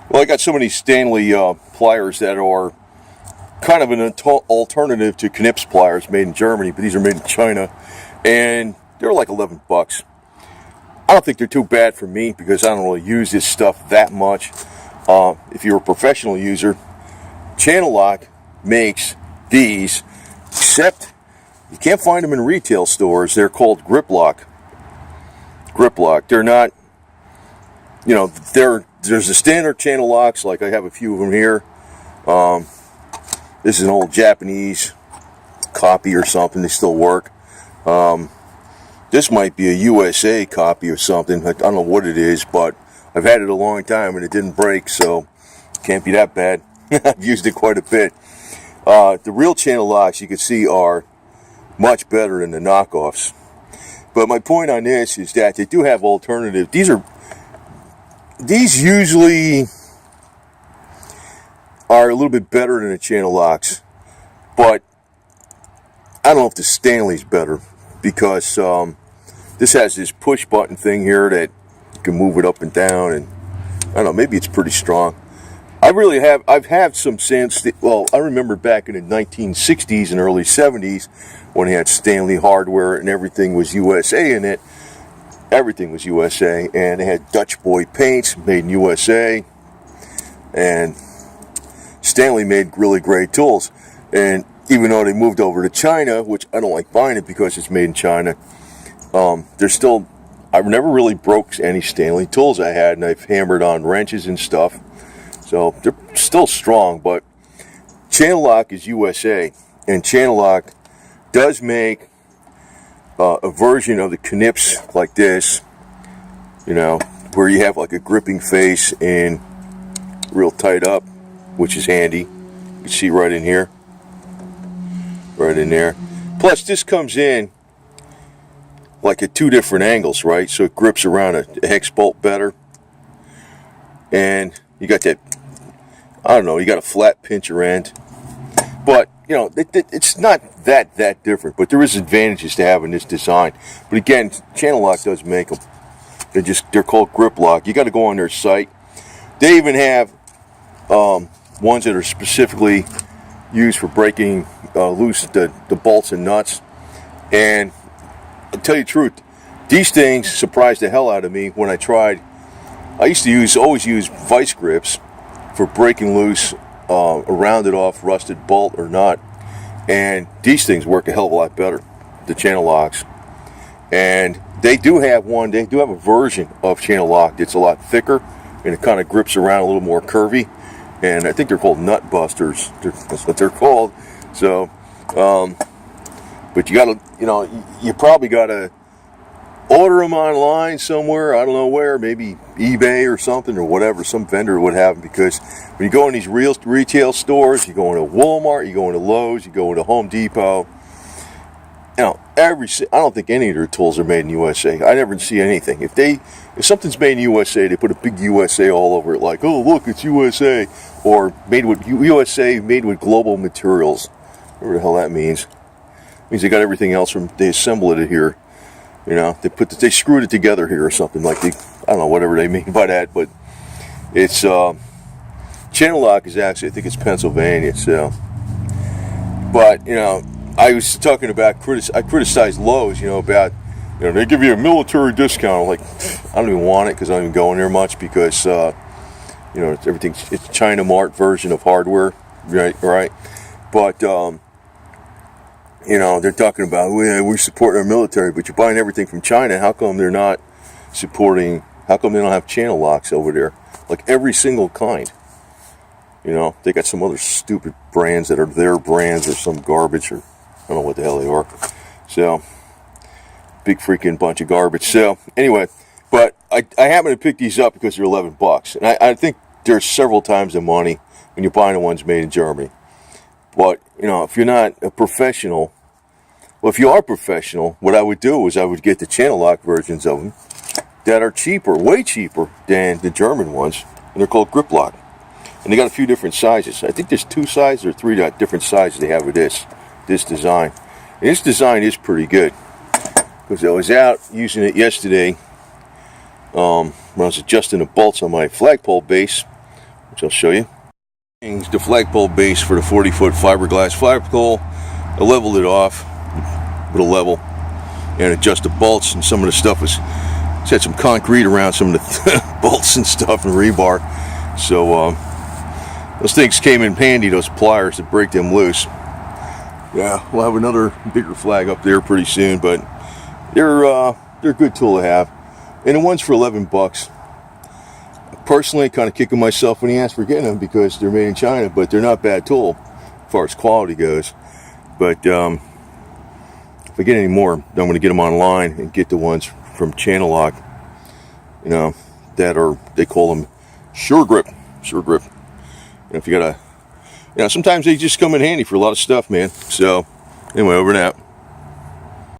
Well, I got so many Stanley pliers that are kind of an alternative to KNIPEX pliers made in Germany, but these are made in China, and they're like 11 bucks. I don't think they're too bad for me because I don't really use this stuff that much. If you're a professional user, Channel Lock makes these, except you can't find them in retail stores. They're called Grip Lock. Grip Lock. They're not, you know, there's the standard Channel Locks, like I have a few of them here. This is an old Japanese copy or something. They still work. This might be a USA copy or something. I don't know what it is, but I've had it a long time and it didn't break, so it can't be that bad. I've used it quite a bit. The real Channel Locks, you can see, are much better than the knockoffs. But my point on this is that they do have alternatives. These usually are a little bit better than the Channel Locks, but I don't know if the Stanley's better because this has this push button thing here that you can move it up and down, and I don't know, maybe it's pretty strong. I've had some well, I remember back in the 1960s and early 70s when they had Stanley hardware and everything was USA in it. Everything was USA, and they had Dutch Boy paints made in USA, and Stanley made really great tools. And even though they moved over to China, which I don't like buying it because it's made in China, I've never really broke any Stanley tools I had, and I've hammered on wrenches and stuff. So they're still strong, but Channel Lock is USA, and Channel Lock does make a version of the KNIPEX like this, you know, where you have like a gripping face and real tight up, which is handy. You can see right in here, right in there. Plus, this comes in like at two different angles, right? So it grips around a hex bolt better, and you got that, I don't know, you got a flat pincher end, but you know, it's not that different, but there is advantages to having this design. But again, Channel Lock does make them. They're called Grip Lock. You got to go on their site. They even have ones that are specifically used for breaking loose the bolts and nuts. And I'll tell you the truth, these things surprised the hell out of me when I tried. I used to always use vice grips for breaking loose a rounded off rusted bolt or nut, and these things work a hell of a lot better, the Channel Locks. And they do have a version of Channel Lock that's a lot thicker, and it kind of grips around a little more curvy, and I think they're called nut busters. That's what they're called. So but you gotta, you know, you probably gotta order them online somewhere. I don't know where, maybe eBay or something or whatever. Some vendor would have them, because when you go in these real retail stores, you go into Walmart, you go into Lowe's, you go into Home Depot. You know, I don't think any of their tools are made in USA. I never see anything. If something's made in USA, they put a big USA all over it, like, oh look, it's USA, or made with USA, made with global materials. Whatever the hell that means. It means they got everything else they assembled it here. You know, they screwed it together here or something, like I don't know, whatever they mean by that, but it's Channel Lock is actually, I think it's Pennsylvania. So, but you know, I was talking about I criticized Lowe's, you know, about, you know, they give you a military discount. I'm like, I don't even want it because I don't even go in there much, because you know, it's China Mart version of hardware, right? But you know, they're talking about, we're supporting our military, but you're buying everything from China. How come they're not supporting, how come they don't have Channel Locks over there? Like every single kind. You know, they got some other stupid brands that are their brands or some garbage, or I don't know what the hell they are. So, big freaking bunch of garbage. So, anyway, but I happen to pick these up because they're 11 bucks. And I think there's several times the money when you're buying the ones made in Germany. But, you know, if you're not a professional, well, if you are professional, what I would do is I would get the Channel Lock versions of them that are cheaper, way cheaper than the German ones, and they're called Grip Lock. And they got a few different sizes. I think there's 2 sizes or 3 different sizes they have with this design. And this design is pretty good, because I was out using it yesterday when I was adjusting the bolts on my flagpole base which I'll show you. The flagpole base for the 40-foot fiberglass flagpole. I leveled it off with a level and adjusted bolts, and some of the stuff was had some concrete around some of the bolts and stuff and rebar. So those things came in handy, those pliers to break them loose. Yeah, we'll have another bigger flag up there pretty soon, but they're a good tool to have. And the ones for 11 bucks. Personally, kind of kicking myself when he asked for getting them because they're made in China, but they're not a bad tool as far as quality goes. But if I get any more, I'm going to get them online and get the ones from Channel Lock, you know, that are, they call them sure grip. If you got sometimes they just come in handy for a lot of stuff, man. So anyway, over and out.